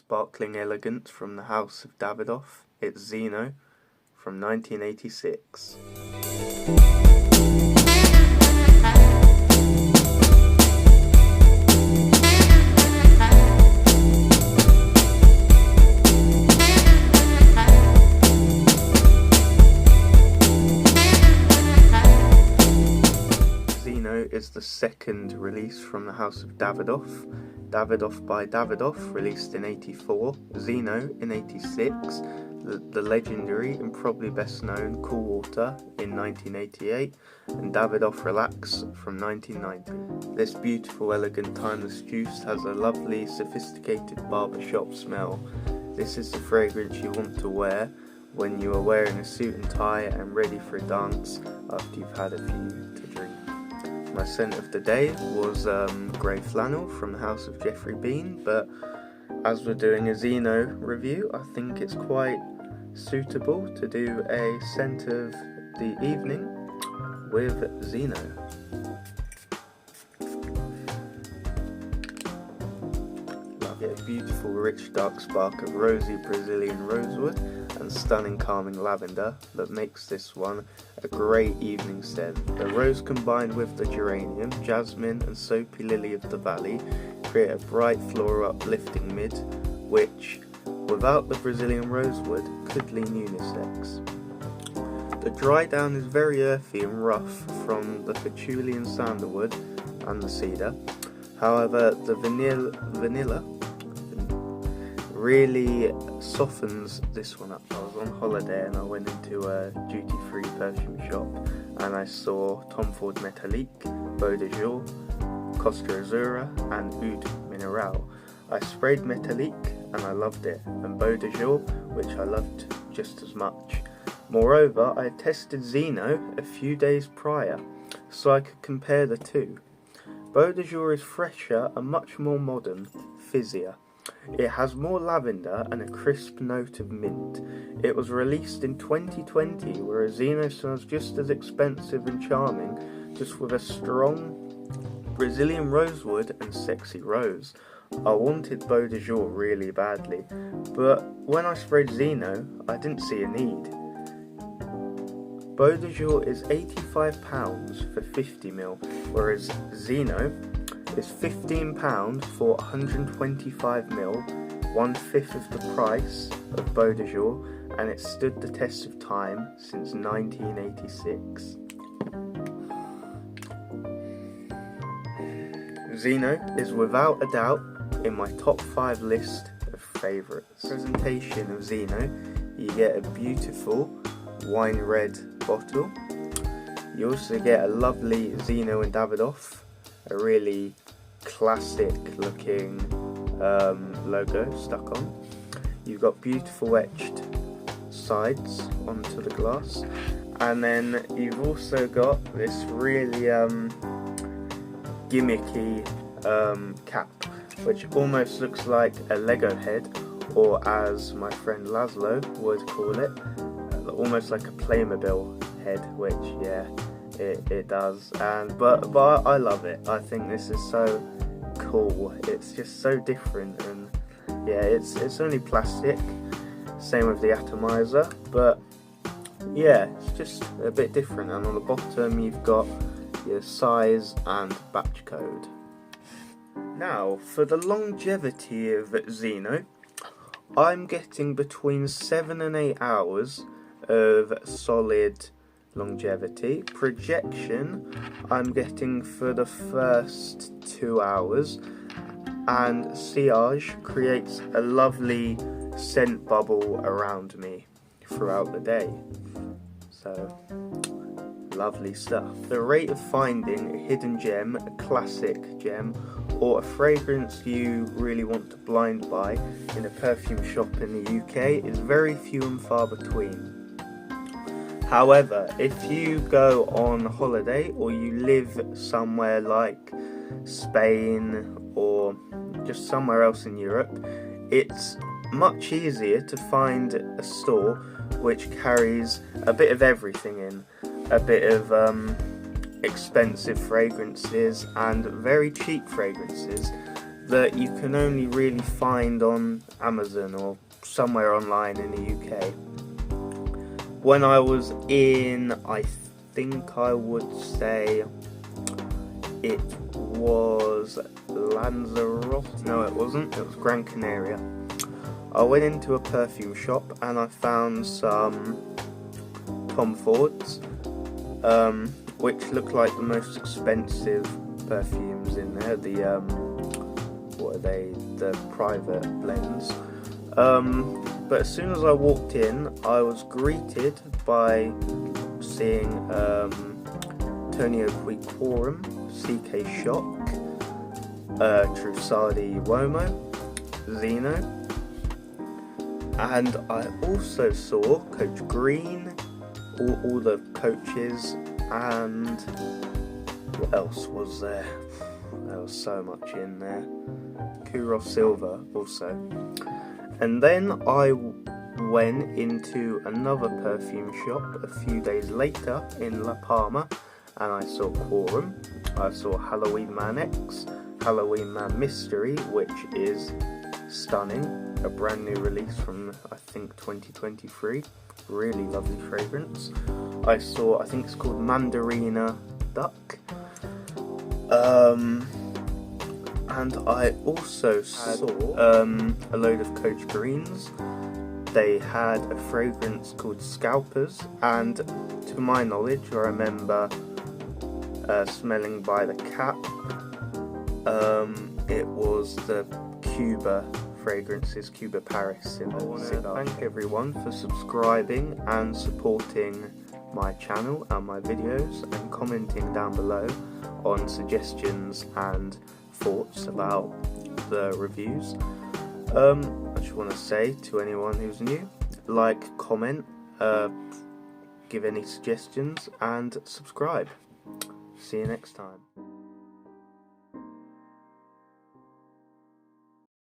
Sparkling Elegance from the House of Davidoff. It's Zeno from 1986. Zeno is the second release from the House of Davidoff. Davidoff by Davidoff, released in 84, Zeno in 86, the legendary and probably best known Cool Water in 1988, and Davidoff Relax from 1990. This beautiful, elegant, timeless juice has a lovely, sophisticated barbershop smell. This is the fragrance you want to wear when you are wearing a suit and tie and ready for a dance after you've had a few to drink. My scent of the day was Grey Flannel from the House of Jeffrey Bean, but as we're doing a Zeno review, I think it's quite suitable to do a scent of the evening with Zeno. You get a beautiful rich dark spark of rosy Brazilian rosewood and stunning calming lavender that makes this one a great evening scent. The rose combined with the geranium, jasmine and soapy lily of the valley create a bright floral uplifting mid which, without the Brazilian rosewood, could lean unisex. The dry down is very earthy and rough from the patchouli and sandalwood and the cedar. However, the vanilla really softens this one up. I was on holiday and I went into a duty-free perfume shop and I saw Tom Ford Métallique, Beau de Jour, Costa Azzurra and Oud Mineral. I sprayed Métallique and I loved it, and Beau de Jour, which I loved just as much. Moreover, I had tested Zeno a few days prior, so I could compare the two. Beau de Jour is fresher and much more modern, fizzier. It has more lavender and a crisp note of mint. It was released in 2020, whereas Zeno sounds just as expensive and charming, just with a strong Brazilian rosewood and sexy rose. I wanted Beau de Jour really badly, but when I sprayed Zeno, I didn't see a need. Beau de Jour is £85 for 50ml, whereas Zeno is £15 for 125ml, 1/5 of the price of Beau de Jour, and it stood the test of time since 1986. Zeno is without a doubt in my top 5 list of favourites. Presentation of Zeno, you get a beautiful wine red bottle. You also get a lovely Zeno and Davidoff, a really classic looking logo stuck on. You've got beautiful etched sides onto the glass, and then you've also got this really gimmicky cap, which almost looks like a Lego head, or as my friend Laszlo would call it, almost like a Playmobil head, which it does, but I love it. I think this is so cool. It's just so different, and it's only plastic, same with the atomizer, but it's just a bit different. And on the bottom you've got your size and batch code. Now for the longevity of Zeno, I'm getting between 7 and 8 hours of solid longevity. Projection I'm getting for the first 2 hours, and sillage creates a lovely scent bubble around me throughout the day. So lovely stuff. The rate of finding a hidden gem, a classic gem, or a fragrance you really want to blind buy in a perfume shop in the UK is very few and far between. However, if you go on holiday or you live somewhere like Spain or just somewhere else in Europe, it's much easier to find a store which carries a bit of everything in. A bit of expensive fragrances and very cheap fragrances that you can only really find on Amazon or somewhere online in the UK. When I was in, I think I would say it was Lanzarote. No, it wasn't. It was Gran Canaria. I went into a perfume shop and I found some Tom Fords, which looked like the most expensive perfumes in there. The what are they? The private blends. But as soon as I walked in, I was greeted by seeing Tonio Quorum, CK Shock, Trussardi Uomo, Zeno, and I also saw Coach Green, all the coaches, and what else was there? There was so much in there. Kuros Silva also. And then I went into another perfume shop a few days later in La Palma, and I saw Quorum, I saw Halloween Man X, Halloween Man Mystery, which is stunning, a brand new release from I think 2023, really lovely fragrance. I saw, I think it's called Mandarina Duck, and I also saw a load of Coach Greens. They had a fragrance called Scalpers, and to my knowledge, I remember smelling by the cap. It was the Cuba fragrances, Cuba Paris. I want to thank everyone for subscribing and supporting my channel and my videos, and commenting down below on suggestions and thoughts about the reviews. I just want to say to anyone who's new, like, comment, give any suggestions, and subscribe. See you next time.